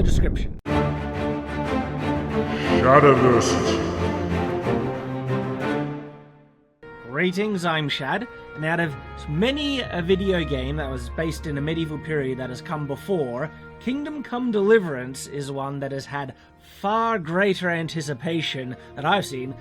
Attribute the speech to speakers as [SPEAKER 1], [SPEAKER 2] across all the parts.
[SPEAKER 1] description.
[SPEAKER 2] Shadiversity.
[SPEAKER 1] Greetings, I'm Shad, and out of many a video game that was based in a medieval period that has come before, Kingdom Come Deliverance is one that has had far greater anticipation that I've seen,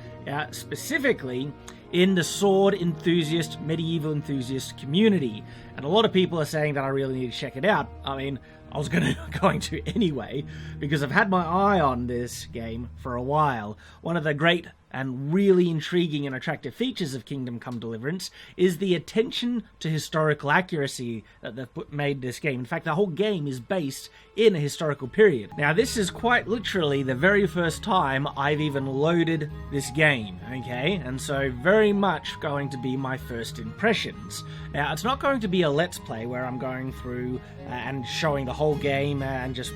[SPEAKER 1] specifically in the sword enthusiast, medieval enthusiast community. And a lot of people are saying that I really need to check it out. I mean, I was going to anyway, because I've had my eye on this game for a while. One of the great and really intriguing and attractive features of Kingdom Come Deliverance is the attention to historical accuracy that they've made this game. In fact, the whole game is based in a historical period. Now, this is quite literally the very first time I've even loaded this game, okay? And so very much going to be my first impressions. Now, it's not going to be a Let's Play where I'm going through and showing the whole game and just,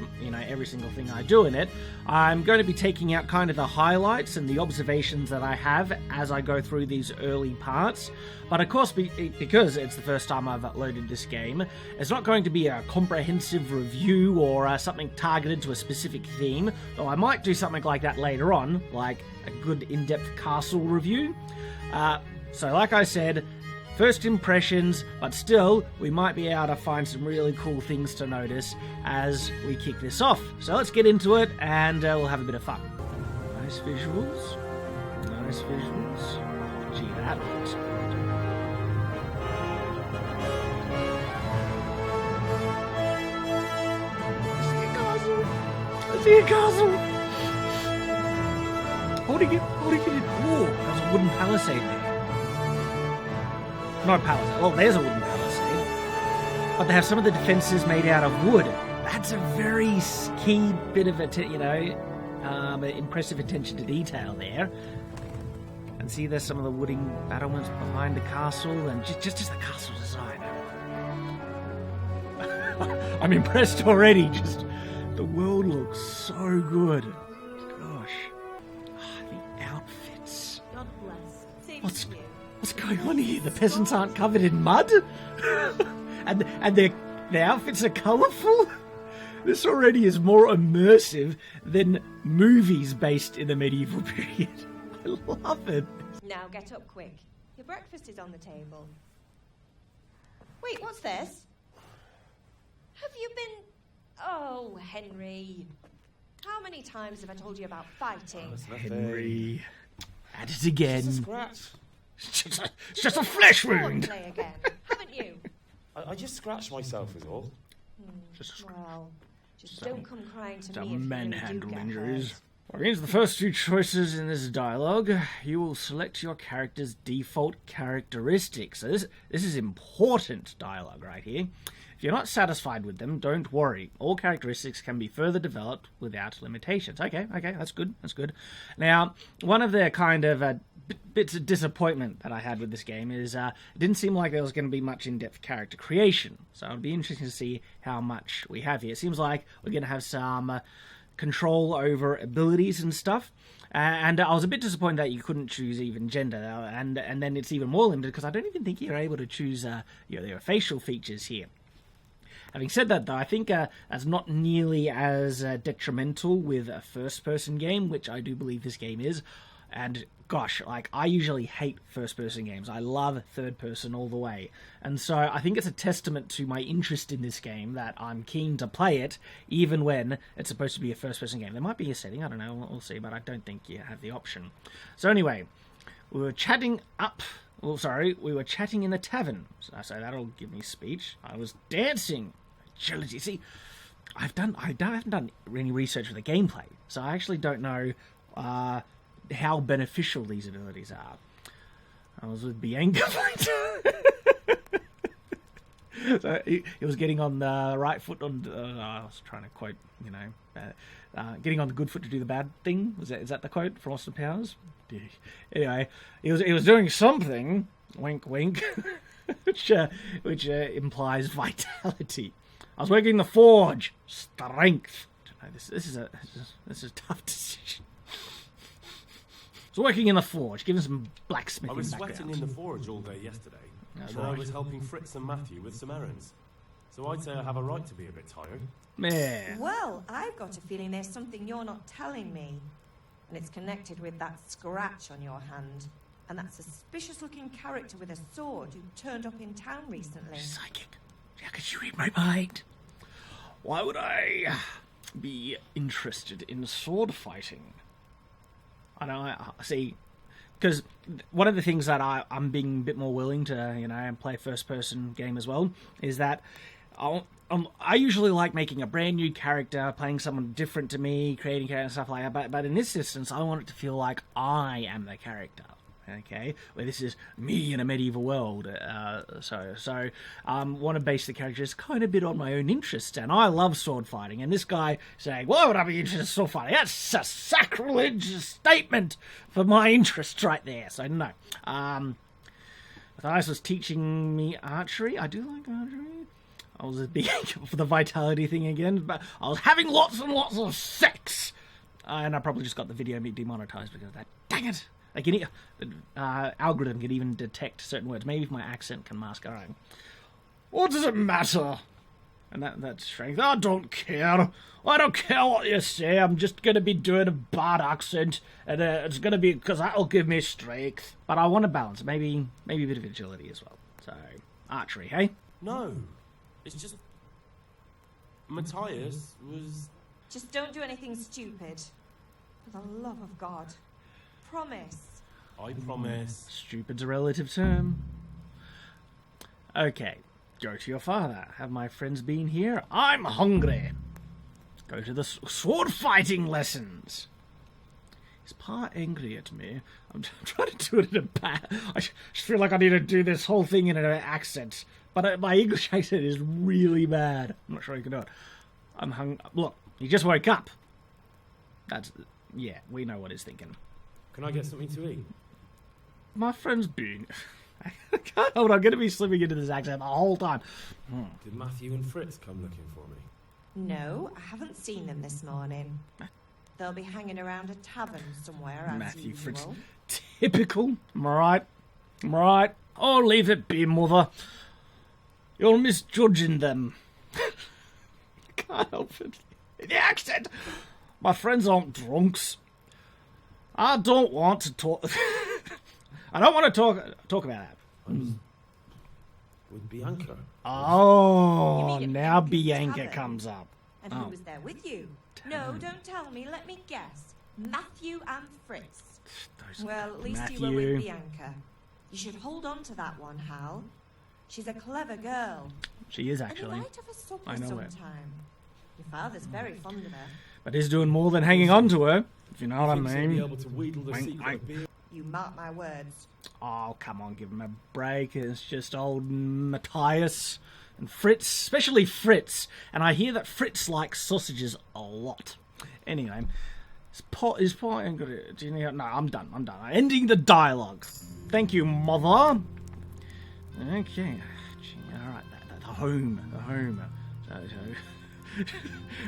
[SPEAKER 1] every single thing I do in it. I'm going to be taking out kind of the highlights and the observations that I have as I go through these early parts. But of course, because it's the first time I've uploaded this game, it's not going to be a comprehensive review or something targeted to a specific theme, though I might do something like that later on, like a good in-depth castle review. So like I said, first impressions, but still, we might be able to find some really cool things to notice as we kick this off. So let's get into it, and we'll have a bit of fun. Nice visuals. Nice visuals. Oh, gee, that looks good. I see a castle! Holding it. Whoa, there's a wooden palisade there. Not a palisade. Well, there's a wooden palisade. But they have some of the defences made out of wood. That's a very key bit of impressive attention to detail there. And see, there's some of the wooden battlements behind the castle, and just the castle design. I'm impressed already. Just the world looks so good. Gosh, the outfits.
[SPEAKER 3] God bless. Same
[SPEAKER 1] What's
[SPEAKER 3] to you.
[SPEAKER 1] What's going on here? The peasants aren't covered in mud? and their outfits are colourful? This already is more immersive than movies based in the medieval period. I love it.
[SPEAKER 3] Now get up quick. Your breakfast is on the table. Wait, what's this? Have you been... Oh, Henry. How many times have I told you about fighting?
[SPEAKER 1] Henry. At it again.
[SPEAKER 4] Just a scratch.
[SPEAKER 1] It's just a flesh
[SPEAKER 3] Go on,
[SPEAKER 1] wound.
[SPEAKER 3] play again, haven't you?
[SPEAKER 4] I just scratched myself is all.
[SPEAKER 3] Well, just don't come crying to me
[SPEAKER 1] Some
[SPEAKER 3] if you really do
[SPEAKER 1] manhandle
[SPEAKER 3] get
[SPEAKER 1] injuries.
[SPEAKER 3] hurt.
[SPEAKER 1] Well, here's the first two choices in this dialogue. You will select your character's default characteristics. So this is important dialogue right here. If you're not satisfied with them, don't worry. All characteristics can be further developed without limitations. Okay, that's good. Now, one of the kind of bits of disappointment that I had with this game is it didn't seem like there was going to be much in-depth character creation. So it'll be interesting to see how much we have here. It seems like we're going to have some control over abilities and stuff. And I was a bit disappointed that you couldn't choose even gender, and then it's even more limited because I don't even think you're able to choose your facial features here. Having said that, though, I think that's not nearly as detrimental with a first-person game, which I do believe this game is. And gosh, I usually hate first-person games. I love third-person all the way. And so I think it's a testament to my interest in this game that I'm keen to play it, even when it's supposed to be a first-person game. There might be a setting, I don't know, we'll see, but I don't think you have the option. So anyway, we were chatting in the tavern. So that'll give me speech. I was dancing. Agility. See, I haven't done any research for the gameplay, so I actually don't know how beneficial these abilities are. I was with Bianca. So he was getting on the right foot on. I was trying to quote, getting on the good foot to do the bad thing. Is that the quote from Austin Powers? Anyway, he was doing something. Wink, wink. which implies vitality. I was working the forge. Strength. This is a tough decision. I was working in the forge, giving some blacksmithing
[SPEAKER 5] I was
[SPEAKER 1] background.
[SPEAKER 5] sweating in the forge all day yesterday,
[SPEAKER 1] That's
[SPEAKER 5] and then I
[SPEAKER 1] right.
[SPEAKER 5] was helping Fritz and Matthew with some errands.
[SPEAKER 4] So I'd say I have a right to be a bit tired.
[SPEAKER 1] Yeah.
[SPEAKER 3] Well, I've got a feeling there's something you're not telling me. And it's connected with that scratch on your hand. And that suspicious-looking character with a sword who turned up in town recently.
[SPEAKER 1] Psychic. How could you read my mind? Why would I be interested in sword fighting? I know, see, because one of the things that I'm being a bit more willing to, play a first-person game as well, is that I usually like making a brand new character, playing someone different to me, creating character and stuff like that, but in this instance, I want it to feel like I am the character. Okay, where this is me in a medieval world, so want to base the characters kind of a bit on my own interests, and I love sword fighting. And this guy saying, "Why would I be interested in sword fighting?" That's a sacrilegious statement for my interests right there. So no, Matthias was teaching me archery. I do like archery. I was big for the vitality thing again, but I was having lots and lots of sex, and I probably just got the video demonetized because of that. Dang it! Like the algorithm can even detect certain words. Maybe if my accent can mask it. Right. What does it matter? And that's strength. I don't care. I don't care what you say. I'm just going to be doing a bad accent, and it's going to be because that'll give me strength. But I want to balance. Maybe a bit of agility as well. So archery, hey?
[SPEAKER 4] No, it's just Matthias was.
[SPEAKER 3] Just don't do anything stupid. For the love of God. Promise.
[SPEAKER 4] I promise.
[SPEAKER 1] Stupid's a relative term. Okay, go to your father. Have my friends been here? I'm hungry. Go to the sword fighting lessons. He's part angry at me. I'm trying to do it in a bad. I just feel like I need to do this whole thing in an accent. But my English accent is really bad. I'm not sure you can do it. I'm hungry. Look, he just woke up. Yeah, we know what he's thinking.
[SPEAKER 4] Can I get something to eat?
[SPEAKER 1] My friend's been... Hold on, I'm going to be slipping into this accent the whole time.
[SPEAKER 4] Did Matthew and Fritz come looking for me?
[SPEAKER 3] No, I haven't seen them this morning. They'll be hanging around a tavern somewhere as
[SPEAKER 1] Matthew,
[SPEAKER 3] usual.
[SPEAKER 1] Fritz. Typical. Am I right? Oh, leave it be, mother. You're misjudging them. Can't help it. The accent! My friends aren't drunks. I don't want to talk... I don't want to talk about that.
[SPEAKER 4] With Bianca.
[SPEAKER 1] Oh,
[SPEAKER 3] You mean at
[SPEAKER 1] now
[SPEAKER 3] Bianca's
[SPEAKER 1] Bianca
[SPEAKER 3] tavern?
[SPEAKER 1] comes up.
[SPEAKER 3] And who was there with you? No, don't tell me. Let me guess. Matthew and Fritz. Well, at least you were
[SPEAKER 1] Matthew.
[SPEAKER 3] with Bianca. You should hold on to that one, Hal. She's a clever girl.
[SPEAKER 1] She is,
[SPEAKER 3] And
[SPEAKER 1] actually.
[SPEAKER 3] you might have a supper
[SPEAKER 1] I know it.
[SPEAKER 3] sometime. Your father's very fond of her.
[SPEAKER 1] But he's doing more than hanging on to her, if you know what I
[SPEAKER 4] Thinks he'll be
[SPEAKER 1] mean.
[SPEAKER 4] able to wheedle the secret of beer.
[SPEAKER 3] You mark my words.
[SPEAKER 1] Oh, come on, give him a break. It's just old Matthias and Fritz, especially Fritz. And I hear that Fritz likes sausages a lot. Anyway, is pot ain't good. No, I'm done. I'm ending the dialogue. Thank you, mother. Okay. All right, the home. So.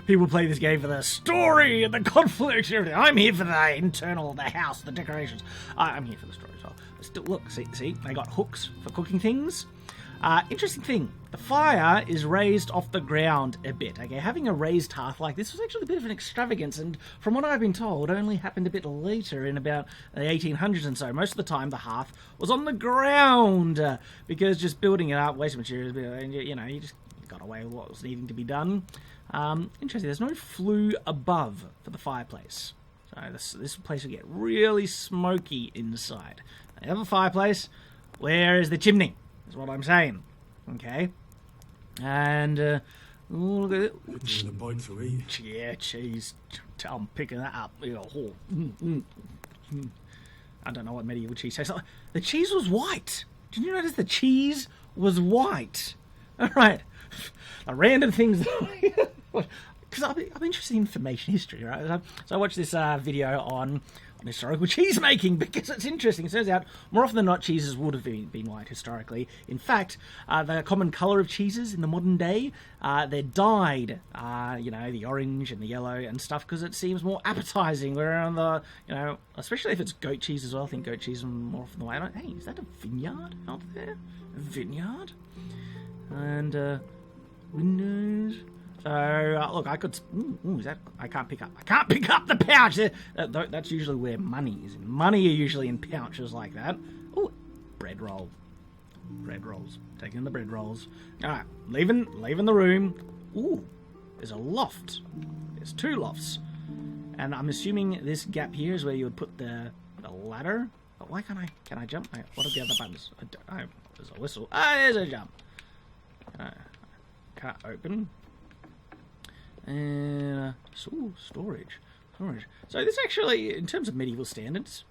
[SPEAKER 1] People play this game for the story and the conflict and everything. I'm here for the internal, the house, the decorations. I'm here for the story as well. But still, look, see, they got hooks for cooking things. Interesting thing, the fire is raised off the ground a bit. Okay, having a raised hearth like this was actually a bit of an extravagance, and from what I've been told, only happened a bit later in about the 1800s and so. Most of the time, the hearth was on the ground because just building it up, waste materials, you just got away with what was needing to be done. Interesting, there's no flue above for the fireplace. So this place will get really smoky inside. They have a fireplace. Where is the chimney? Is what I'm saying. Okay. And, look at it.
[SPEAKER 4] Doing a bite to eat.
[SPEAKER 1] Yeah, cheese. I'm picking that up. I don't know what medieval cheese tastes like. The cheese was white. Did you notice the cheese was white? All right. The random things. Because I'm interested in information history, right? So I watched this video on historical cheese making because it's interesting. It turns out more often than not, cheeses would have been white historically. In fact, the common colour of cheeses in the modern day, they're dyed, the orange and the yellow and stuff because it seems more appetising. Where on the, especially if it's goat cheese as well. I think goat cheese is more often the way. Hey, is that a vineyard out there? A vineyard? And windows. So look, I could. Is that? I can't pick up the pouch. That's usually where money is. Money are usually in pouches like that. Ooh, bread roll. Bread rolls. Taking the bread rolls. All right, leaving the room. Ooh, there's a loft. There's 2 lofts, and I'm assuming this gap here is where you would put the ladder. But why can't I? Can I jump? What are the other buttons? There's a whistle. There's a jump. Can't open. And storage. So this actually, in terms of medieval standards,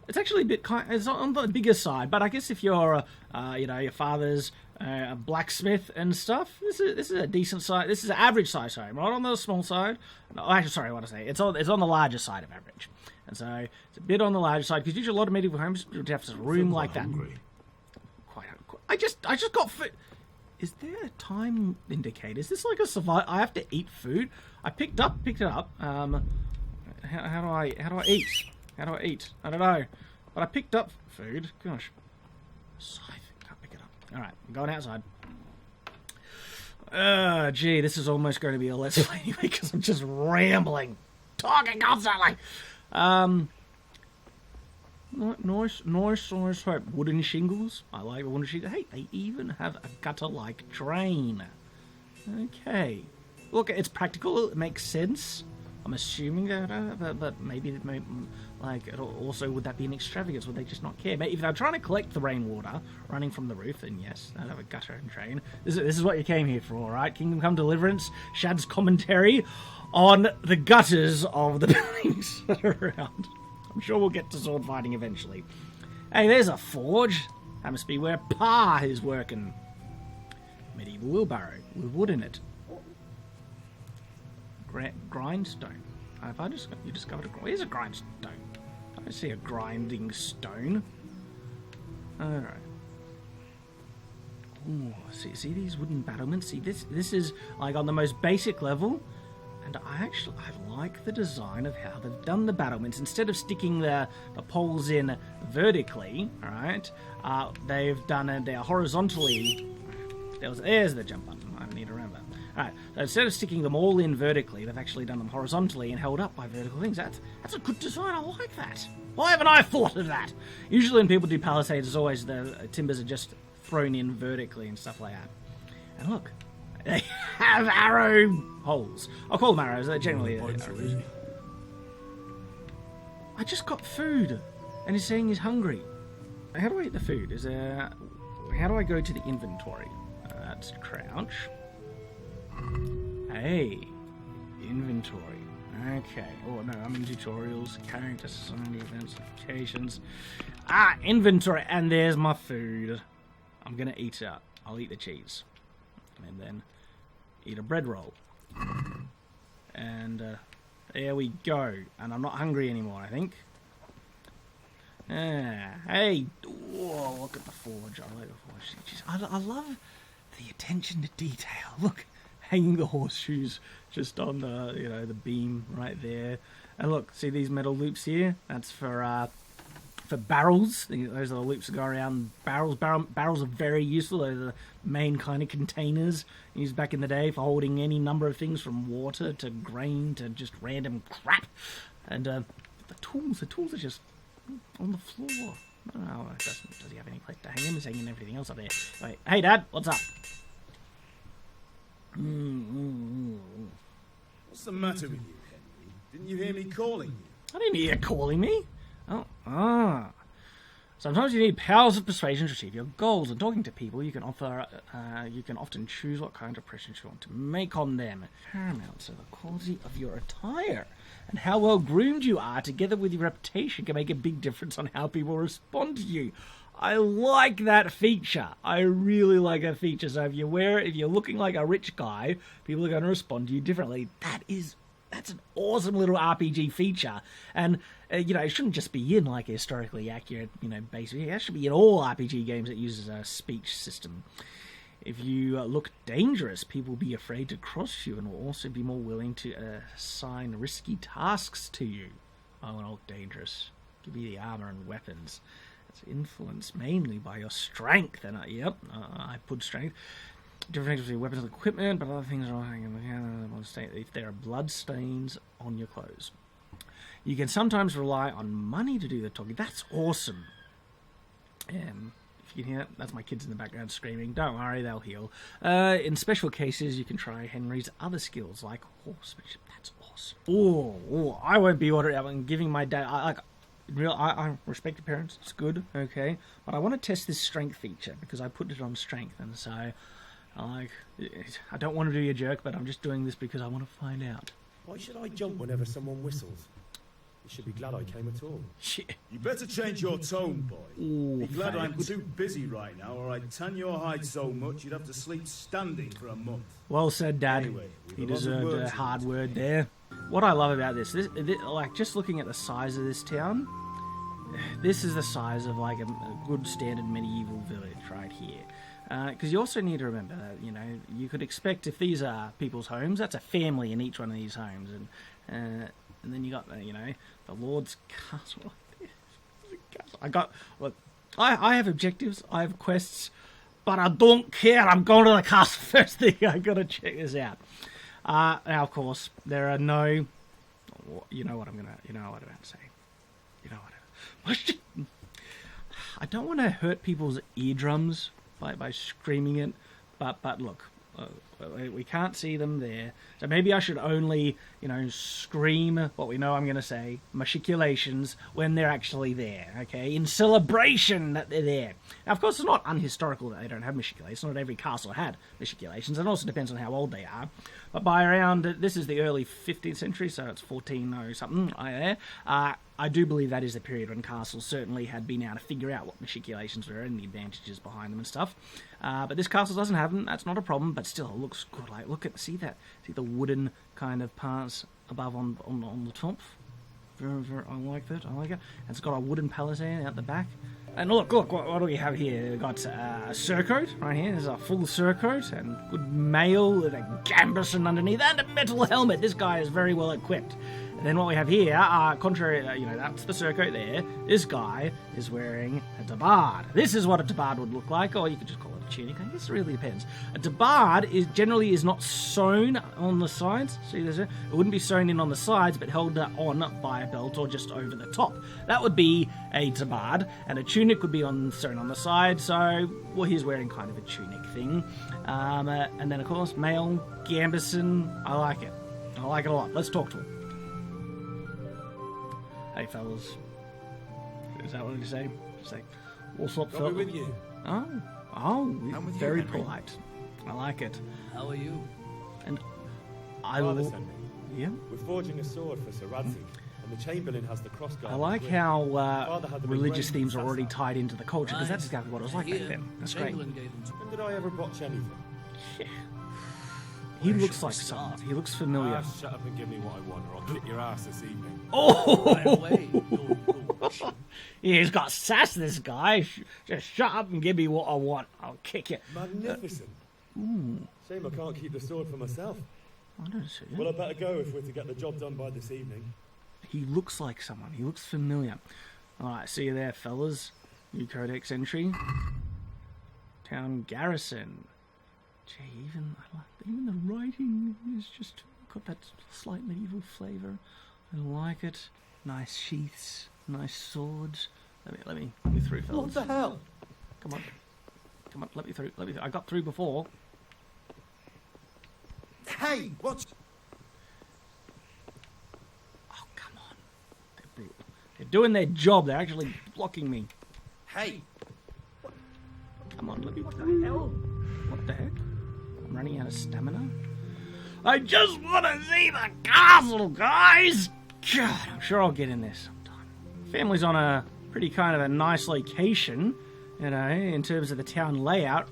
[SPEAKER 1] it's actually a bit it's on the bigger side. But I guess if you're, your father's a blacksmith and stuff, this is a decent size. This is an average size home, right on the small side. No, actually, sorry, what I say? It's on the larger side of average, and so it's a bit on the larger side because usually a lot of medieval homes would have a room like that. Quite. I just got food. Is there a time indicator? Is this like a survival? I have to eat food. I picked it up. How do I eat? How do I eat? I don't know. But I picked up food. Gosh. Scythe. Can't pick it up. Alright, I'm going outside. Gee, this is almost going to be a let's play anyway because I'm just rambling. Talking constantly. Nice hope. Wooden shingles. I like the wooden shingles. Hey, they even have a gutter-like drain. Okay. Look, it's practical. It makes sense. I'm assuming that, but maybe it also, would that be an extravagance? Would they just not care? Maybe if they're trying to collect the rainwater running from the roof, then yes, they'll have a gutter and drain. This is what you came here for, all right? Kingdom Come Deliverance, Shad's commentary on the gutters of the buildings that are around. I'm sure we'll get to sword fighting eventually. Hey, there's a forge. That must be where Pa is working. Medieval wheelbarrow with wood in it. Grindstone. Have you discovered where's a grindstone? I don't see a grinding stone. Alright. Ooh, see these wooden battlements? See, this is like on the most basic level. And I like the design of how they've done the battlements. Instead of sticking the poles in vertically, alright, they've done it horizontally. There's the jump button. I need to remember. Alright, so instead of sticking them all in vertically, they've actually done them horizontally and held up by vertical things. That's a good design. I like that. Why haven't I thought of that? Usually when people do palisades, it's always the timbers are just thrown in vertically and stuff like that. And look. They have arrow holes. I'll call them arrows. They're generally arrows. I just got food, and he's saying he's hungry. How do I eat the food? How do I go to the inventory? That's crouch. Hey, inventory. Okay. Oh no, I'm in tutorials, character, society, events, applications. Inventory, and there's my food. I'm gonna eat it. I'll eat the cheese. And then eat a bread roll. And there we go. And I'm not hungry anymore, I think. Hey. Whoa, look at the forge. I like the forge. I love the attention to detail. Look, hanging the horseshoes just on the beam right there. And look, see these metal loops here? That's for barrels. Those are the loops that go around barrels. Barrels are very useful. Those are the main kind of containers used back in the day for holding any number of things from water to grain to just random crap. And the tools are just on the floor. Oh, does he have any place to hang them? He's hanging everything else up there. Wait, hey Dad, what's up?
[SPEAKER 4] What's the matter with you, Henry? Didn't you hear me calling you?
[SPEAKER 1] I didn't hear you calling me. Sometimes you need powers of persuasion to achieve your goals. And talking to people, you can often choose what kind of impression you want to make on them. Paramount to the quality of your attire and how well groomed you are, together with your reputation, can make a big difference on how people respond to you. I like that feature. I really like that feature. So if you're looking like a rich guy, people are going to respond to you differently. That's an awesome little RPG feature. And, it shouldn't just be in, like, a historically accurate, basic. It should be in all RPG games that uses a speech system. If you look dangerous, people will be afraid to cross you and will also be more willing to assign risky tasks to you. Oh, and I look dangerous. Give you the armor and weapons. It's influenced mainly by your strength. And, I put strength. different between weapons and equipment, but other things are if there are blood stains on your clothes. You can sometimes rely on money to do the talking. That's awesome. If you can hear that, that's my kids in the background screaming. Don't worry, they'll heal. In special cases, you can try Henry's other skills, like horsemanship. That's awesome. Oh, I won't be ordering. I'm giving my dad. I respect your parents. It's good, okay. But I want to test this strength feature because I put it on strength, and so I don't want to do your jerk, but I'm just doing this because I want to find out.
[SPEAKER 2] Why should I jump whenever someone whistles? You should be glad I came at all.
[SPEAKER 1] Shit.
[SPEAKER 4] You better change your tone, boy.
[SPEAKER 1] Ooh,
[SPEAKER 4] be glad I'm too busy right now, or I'd tan your hide so much you'd have to sleep standing for a month.
[SPEAKER 1] Well said, Dad.
[SPEAKER 4] Anyway,
[SPEAKER 1] He deserved a hard word there. What I love about this, like, just looking at the size of this town, this is the size of, like, a good standard medieval village right here. Because you also need to remember that, you know, you could expect if these are people's homes, that's a family in each one of these homes. And then you got, you know, the Lord's Castle. I have objectives, I have quests, but I don't care. I'm going to the castle first thing. I got to check this out. Now, of course, there are no. You know what I'm about to say. You know what? I don't want to hurt people's eardrums by screaming it, but look. We can't see them there, so maybe I should only, you know, scream what we know I'm going to say, machiculations, when they're actually there, okay? In celebration that they're there. Now, of course, it's not unhistorical that they don't have machiculations. Not every castle had machiculations. It also depends on how old they are. But by around, this is the early 15th century, so it's 1400-something, I do believe that is the period when castles certainly had been able to figure out what machiculations were and the advantages behind them and stuff. But this castle doesn't have them. That's not a problem, but still, it looks good. Like, see the wooden kind of parts above on the top. I like that. I like it. And it's got a wooden palisade out the back. And look, what do we have here? We've got a surcoat right here. There's a full surcoat and good mail with a gambeson underneath and a metal helmet. This guy is very well equipped. And then what we have here, contrary, that's the surcoat there. This guy is wearing a tabard. This is what a tabard would look like, or you could just call it a tunic. I guess it really depends. A tabard generally is not sewn on the sides. See, it wouldn't be sewn in on the sides, but held on by a belt or just over the top. That would be a tabard, and a tunic would be sewn on the side. So, well, he's wearing kind of a tunic thing. And then, of course, mail, gambeson. I like it. I like it a lot. Let's talk to him. Hey, fellas. Is that what you say? Just like, what's up, fellas?
[SPEAKER 2] With you.
[SPEAKER 1] Oh, very polite. I like it.
[SPEAKER 5] How are you?
[SPEAKER 1] And I
[SPEAKER 2] Father
[SPEAKER 1] will.
[SPEAKER 2] sent me.
[SPEAKER 1] Yeah.
[SPEAKER 2] We're forging a sword for Sir Radzig, and the Chamberlain has the crossguard.
[SPEAKER 1] I like
[SPEAKER 2] with.
[SPEAKER 1] how
[SPEAKER 2] Father had them
[SPEAKER 1] religious
[SPEAKER 2] engraved
[SPEAKER 1] themes
[SPEAKER 2] in
[SPEAKER 1] are already
[SPEAKER 2] Sasau.
[SPEAKER 1] tied into the culture, because that's exactly what it was like back then. That's great.
[SPEAKER 5] Chamberlain gave them to
[SPEAKER 2] When did I ever botch anything?
[SPEAKER 1] Yeah. He
[SPEAKER 5] Where
[SPEAKER 1] looks
[SPEAKER 5] should we
[SPEAKER 1] like
[SPEAKER 5] start?
[SPEAKER 1] someone. He looks familiar.
[SPEAKER 2] Shut up and give me what I want, or I'll kick your ass this evening.
[SPEAKER 5] right
[SPEAKER 1] Oh!
[SPEAKER 5] away.
[SPEAKER 1] He's got sass, this guy. Just shut up and give me what I want. I'll kick you.
[SPEAKER 2] Magnificent. Shame I can't keep the sword for myself.
[SPEAKER 1] I don't see it.
[SPEAKER 2] Well, I better go if we're to get the job done by this evening.
[SPEAKER 1] He looks like someone. He looks familiar. Alright, see you there, fellas. New codex entry. Town garrison. Gee, even the writing is just got that slight medieval flavour. I like it. Nice sheaths, nice swords. Let me through, fellas.
[SPEAKER 2] What the hell?
[SPEAKER 1] Come on, let me through. I got through before.
[SPEAKER 4] Hey, what?
[SPEAKER 1] Oh, come on. They're doing their job. They're actually blocking me.
[SPEAKER 4] Hey,
[SPEAKER 1] Come on, let me. What the hell? What the heck? I'm running out of stamina. I just want to see the castle, guys. God, I'm sure I'll get in there sometime. Family's on a pretty kind of a nice location, in terms of the town layout.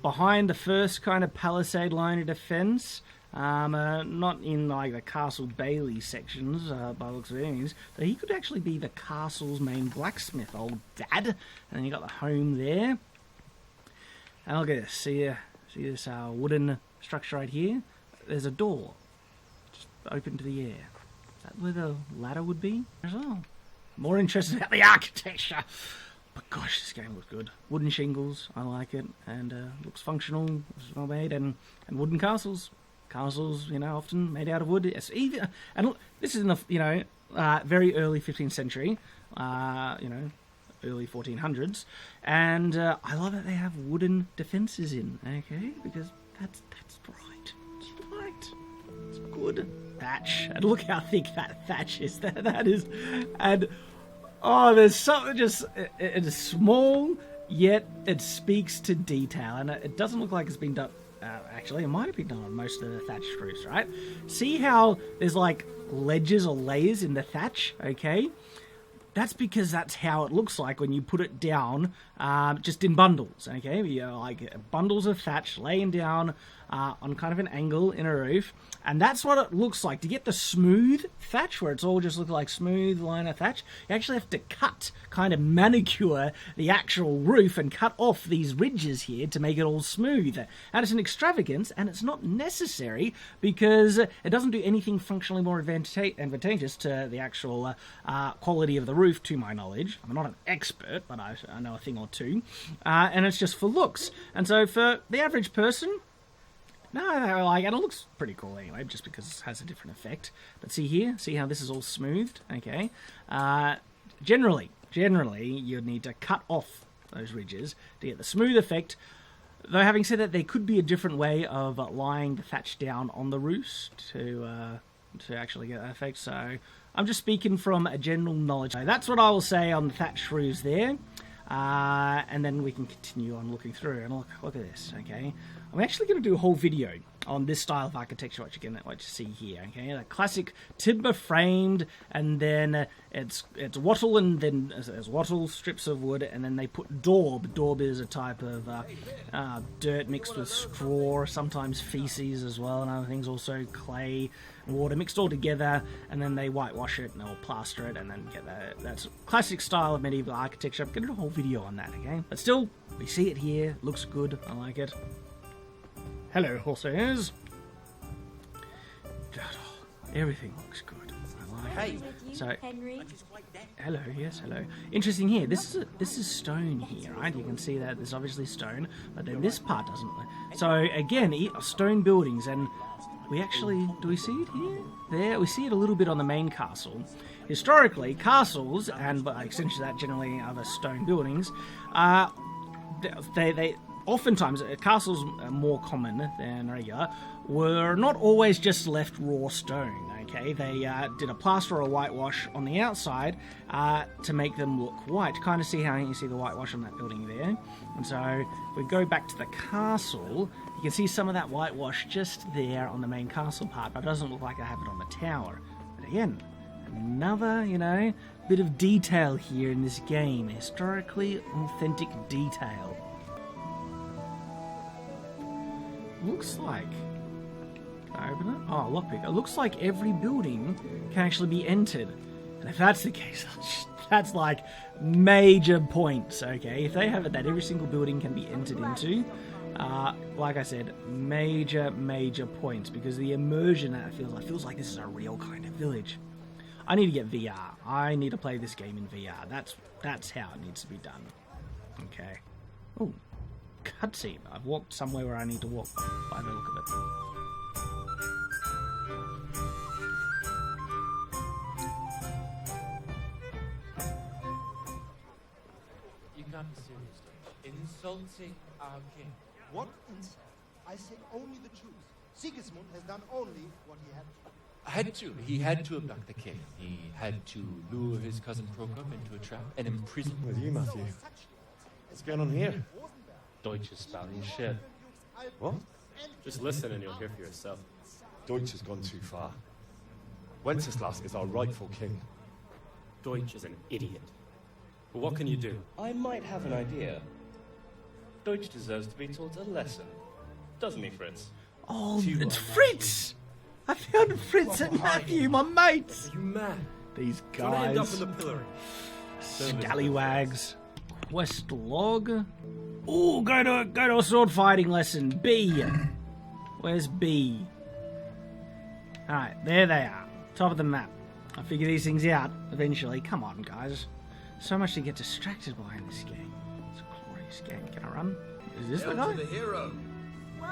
[SPEAKER 1] Behind the first kind of palisade line of defense. Not in like the Castle Bailey sections, by the looks of things. So he could actually be the castle's main blacksmith, old dad. And you got the home there. And look at this. See this wooden structure right here? There's a door, just open to the air. Is that where the ladder would be as well? More interested about the architecture. But gosh, this game looks good. Wooden shingles, I like it, and looks functional, it's well made, and wooden castles. Castles, you know, often made out of wood. Yes, even, and look, this is in the, you know, very early 15th century, you know, early 1400s, and I love that they have wooden defences in, okay, because that's right. It's right. It's good. Thatch. And look how thick that thatch is. That is, and oh, there's something just, it is small, yet it speaks to detail, and it doesn't look like it's been done, actually, it might have been done on most of the thatched roofs, right? See how there's like ledges or layers in the thatch, okay? That's because that's how it looks like when you put it down, just in bundles, okay? You know, like bundles of thatch laying down on kind of an angle in a roof, and that's what it looks like. To get the smooth thatch, where it's all just looking like smooth line of thatch, you actually have to cut, kind of manicure the actual roof and cut off these ridges here to make it all smooth. And it's an extravagance, and it's not necessary because it doesn't do anything functionally more advantageous to the actual quality of the roof, to my knowledge. I'm not an expert, but I know a thing or two. And it's just for looks. And so for the average person, no, like, and it looks pretty cool anyway, just because it has a different effect. But see here, see how this is all smoothed, okay? Generally, you'd need to cut off those ridges to get the smooth effect. Though having said that, there could be a different way of lying the thatch down on the roofs to actually get that effect. So I'm just speaking from a general knowledge. So that's what I will say on the thatch roofs there. And then we can continue on looking through. And look at this, okay? I'm actually going to do a whole video on this style of architecture, what you see here, okay? The classic timber framed, and then it's wattle, and then there's wattle, strips of wood, and then they put daub. Daub is a type of dirt mixed with straw, sometimes feces as well, and other things, also clay and water mixed all together, and then they whitewash it and they'll plaster it, and then get that. That's a classic style of medieval architecture. I'm going to do a whole video on that, okay? But still, we see it here, looks good, I like it. Hello, horses. God, everything looks good. I like it. So,
[SPEAKER 3] Henry.
[SPEAKER 1] hello, yes, hello. Interesting here. This is stone here, right? You can see that there's obviously stone, but then this part doesn't. So again, stone buildings, and we actually, do we see it here? There, we see it a little bit on the main castle. Historically, castles, and by extension of that, generally other stone buildings, they oftentimes, castles are more common than regular, were not always just left raw stone, okay? They did a plaster or a whitewash on the outside to make them look white. Kind of see how you see the whitewash on that building there. And so, if we go back to the castle, you can see some of that whitewash just there on the main castle part, but it doesn't look like they have it on the tower. But again, another, you know, bit of detail here in this game. Historically authentic detail. Looks like, can I open it? Oh, lockpick. It looks like every building can actually be entered. And if that's the case, that's like major points, okay? If they have it that every single building can be entered into, like I said, major points, because the immersion that it feels like this is a real kind of village. I need to get VR. I need to play this game in VR. That's how it needs to be done. Okay. Oh. Cutscene. I've walked somewhere where I need to walk by the look of it.
[SPEAKER 5] You can't be serious, insulting our king.
[SPEAKER 6] What insult? I say only the truth. Sigismund has done only what he had to.
[SPEAKER 5] He had to abduct the king. He had to lure his cousin Prokop into a trap and imprison him.
[SPEAKER 2] With you, Matthew. What's going on here?
[SPEAKER 7] Deutsch is spouting shit.
[SPEAKER 2] What?
[SPEAKER 8] Just listen and you'll hear for yourself.
[SPEAKER 2] Deutsch has gone too far. Wenceslas is our rightful king.
[SPEAKER 8] Deutsch is an idiot. But what can you do?
[SPEAKER 7] I might have an idea. Deutsch deserves to be taught a lesson. Doesn't he, Fritz?
[SPEAKER 1] Oh, it's Fritz! I found Fritz and Matthew, my mates!
[SPEAKER 8] Are you mad?
[SPEAKER 1] These
[SPEAKER 8] Don't end up
[SPEAKER 1] guys.
[SPEAKER 8] in the pillory.
[SPEAKER 1] Scallywags. Quest log. Ooh, go to a sword fighting lesson. B. Where's B? Alright, there they are. Top of the map. I'll figure these things out eventually. Come on, guys. so much to get distracted by in this game. It's a glorious game. Can I run? Is this the
[SPEAKER 9] Hail
[SPEAKER 1] guy?
[SPEAKER 9] to the hero.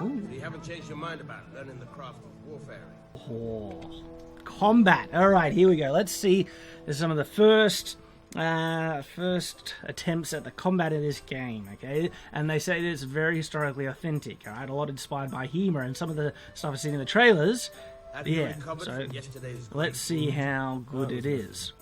[SPEAKER 1] Ooh.
[SPEAKER 9] If you haven't changed your mind about learning the craft of warfare.
[SPEAKER 1] Oh, combat. All right, here we go. Let's see some of the first attempts at the combat in this game. Okay, and they say that it's very historically authentic. All right, a lot inspired by humor and some of the stuff I've seen in the trailers. Yeah, so let's see how good it is.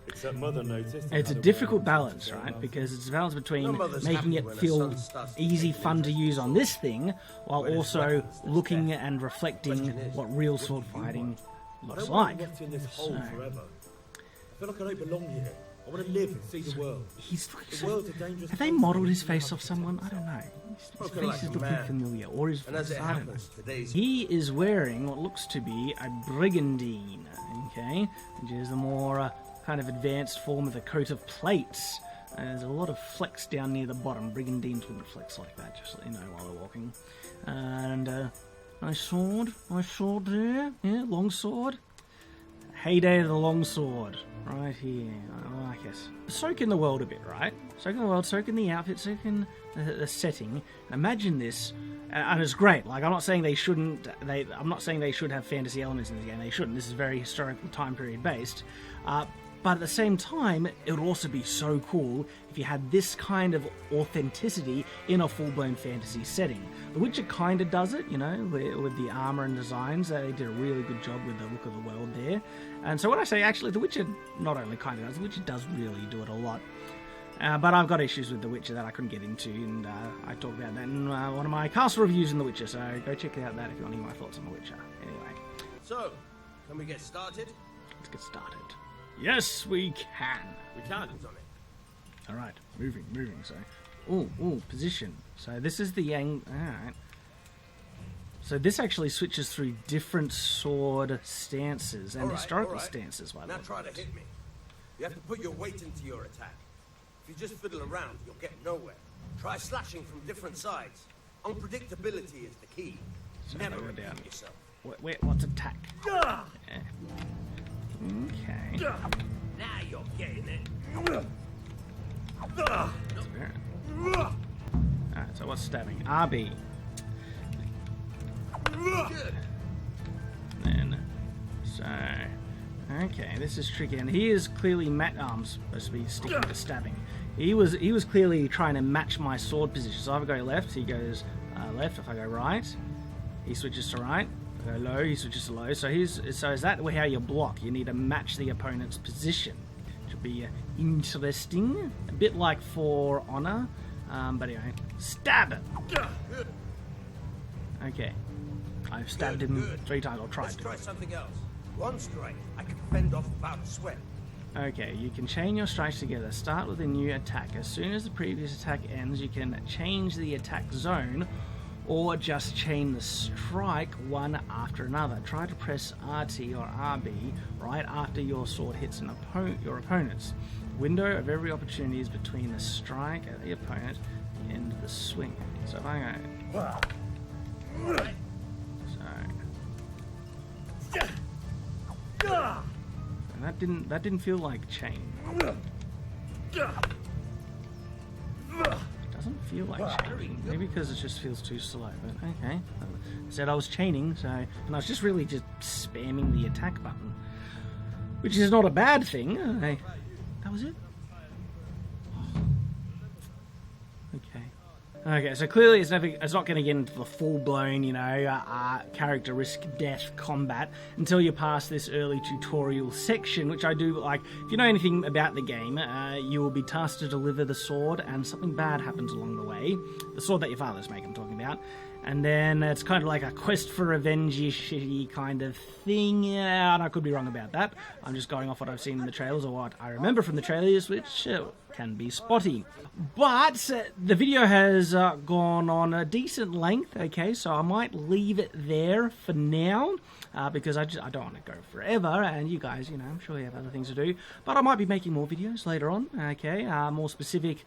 [SPEAKER 2] Except Mother noticed.
[SPEAKER 1] It's a difficult balance, right? Because it's a balance between making it feel easy, fun to use on this thing, while also looking and reflecting what real sword fighting looks like.
[SPEAKER 2] What's in this hole forever. I feel like I don't belong here. I want to live and see the world. The world's a dangerous
[SPEAKER 1] have they
[SPEAKER 2] place.
[SPEAKER 1] modelled his face off someone? I don't know. His face is looking familiar, or his face, I don't know. He is wearing what looks to be a brigandine, okay, which is the more kind of advanced form of the coat of plates. There's a lot of flecks down near the bottom. Brigandines wouldn't flex like that, just so you know, while they're walking. And nice sword there, yeah, long sword. Heyday of the longsword, right here. I like it. Soak in the world a bit, right? Soak in the world, soak in the outfit, soak in the setting. Imagine this, and it's great. Like, I'm not saying they shouldn't. I'm not saying they should have fantasy elements in this game. They shouldn't. This is very historical time period based. But at the same time, it would also be so cool if you had this kind of authenticity in a full-blown fantasy setting. The Witcher kind of does it, you know, with the armor and designs. They did a really good job with the look of the world there. And so when I say actually, The Witcher not only kind of does, The Witcher does really do it a lot. But I've got issues with The Witcher that I couldn't get into, and I talked about that in one of my castle reviews in The Witcher, so go check out that if you want to hear my thoughts on The Witcher. Anyway.
[SPEAKER 9] So, can we get started?
[SPEAKER 1] Let's get started. Yes, we can.
[SPEAKER 9] We can. On it.
[SPEAKER 1] Alright, moving, so... Ooh, position. So this is the angle... Alright. So this actually switches through different sword stances and historical stances, by the way.
[SPEAKER 9] Now try to hit me. You have to put your weight into your attack. If you just fiddle around, you'll get nowhere. Try slashing from different sides. Unpredictability is the key. Never repeat yourself.
[SPEAKER 1] Wait, what's attack? Yeah. Okay.
[SPEAKER 9] Now you're getting it.
[SPEAKER 1] Alright, so what's stabbing? RB.
[SPEAKER 9] Good.
[SPEAKER 1] Then, so... Okay, this is tricky, and he is clearly supposed to be sticking to stabbing. He was clearly trying to match my sword position. So if I go left, he goes left. If I go right, he switches to right. If I go low, he switches to low. So is that how you block? You need to match the opponent's position. Should be interesting. A bit like For Honor, but anyway, stab it. Okay, I've stabbed him 3 times. I'll try
[SPEAKER 9] Let's
[SPEAKER 1] to.
[SPEAKER 9] try something else. One strike, I can fend off without a sweat.
[SPEAKER 1] Okay, you can chain your strikes together. Start with a new attack. As soon as the previous attack ends, you can change the attack zone or just chain the strike one after another. Try to press RT or RB right after your sword hits your opponent's. Window of every opportunity is between the strike at the opponent and the end of the swing. So if I go... And that didn't feel like chain. Doesn't feel like chaining. Maybe because it just feels too slow, but okay. I said I was chaining, and I was just really just spamming the attack button. Which is not a bad thing. That was it? Oh. Okay. Okay, so clearly it's not going to get into the full-blown, character risk death combat until you pass this early tutorial section, which I do like. If you know anything about the game, you will be tasked to deliver the sword, and something bad happens along the way. The sword that your fathers make, I'm talking about. And then it's kind of like a quest for revenge-ish kind of thing. Yeah, and I could be wrong about that. I'm just going off what I've seen in the trailers or what I remember from the trailers, which can be spotty. But the video has gone on a decent length, okay, so I might leave it there for now. Because I don't want to go forever, and you guys, I'm sure you have other things to do. But I might be making more videos later on, okay? More specific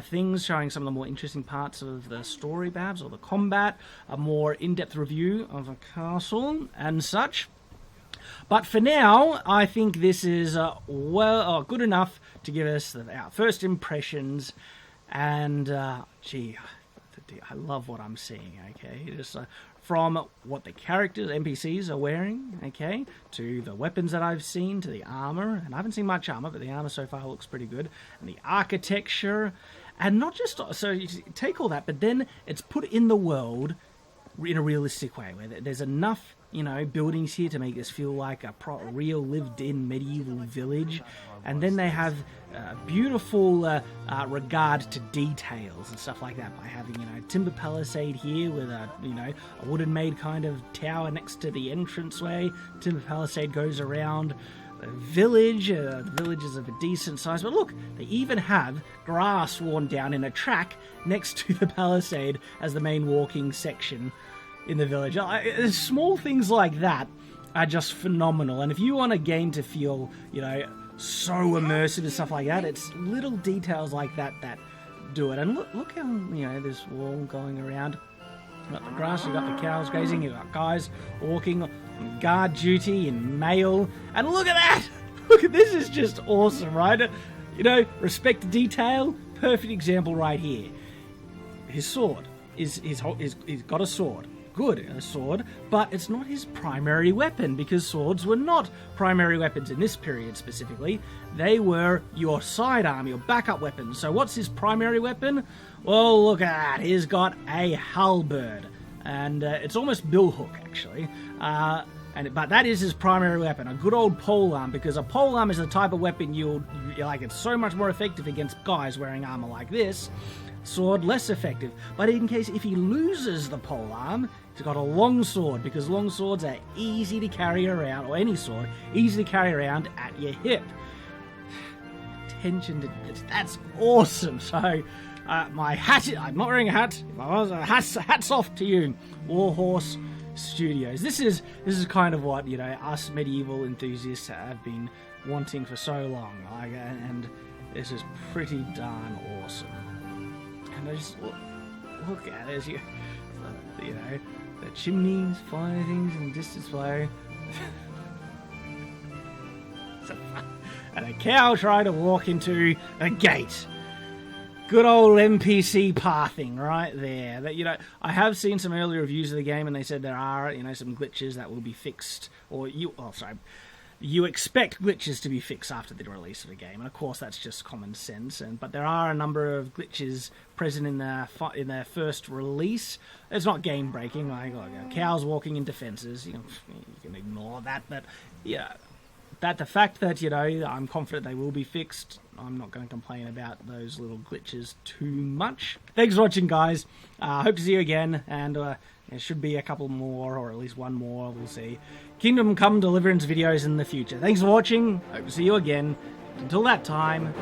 [SPEAKER 1] things, showing some of the more interesting parts of the story, perhaps, or the combat, a more in-depth review of a castle, and such. But for now, I think this is good enough to give us our first impressions. And gee, I love what I'm seeing. Okay, just from what the characters, NPCs are wearing, okay, to the weapons that I've seen, to the armor, and I haven't seen much armor, but the armor so far looks pretty good, and the architecture, and not just, so you take all that, but then it's put in the world in a realistic way, where there's enough, buildings here to make this feel like a real lived-in medieval village, and then they have beautiful regard to details and stuff like that by having, timber palisade here with a wooden-made kind of tower next to the entranceway. Timber palisade goes around the village. The village is of a decent size, but look, they even have grass worn down in a track next to the palisade as the main walking section in the village. Small things like that are just phenomenal, and if you want a game to feel, so immersive and stuff like that, it's little details like that that do it. And look how, this wall going around. You've got the grass, you've got the cows grazing, you've got guys walking on guard duty in mail, and look at that! Look at this, is just awesome, right? Respect to detail, perfect example right here. His sword he's got a sword. Good, a sword, but it's not his primary weapon, because swords were not primary weapons in this period specifically. They were your sidearm, your backup weapon. So what's his primary weapon? Well, look at that. He's got a halberd, and it's almost billhook, actually. But that is his primary weapon, a good old polearm, because a polearm is the type of weapon it's so much more effective against guys wearing armor like this. Sword, less effective. But in case if he loses the polearm, he's got a long sword, because long swords are easy to carry around, or any sword, easy to carry around at your hip. Attention to that's awesome. So, my hat, I'm not wearing a hat. If I was, hats off to you, Warhorse Studios. This is kind of what us medieval enthusiasts have been wanting for so long, and this is pretty darn awesome. And I just look at it, the chimneys, fire things in the distance below. And a cow trying to walk into a gate. Good old NPC pathing right there. That I have seen some early reviews of the game, and they said there are some glitches that will be fixed, you expect glitches to be fixed after the release of the game, and of course that's just common sense. But there are a number of glitches present in their first release. It's not game breaking, like cows walking into fences. You can ignore that, but the fact that I'm confident they will be fixed. I'm not going to complain about those little glitches too much. Thanks for watching, guys. Hope to see you again, and there should be a couple more, or at least one more, we'll see. Kingdom Come Deliverance videos in the future. Thanks for watching. Hope to see you again. Until that time,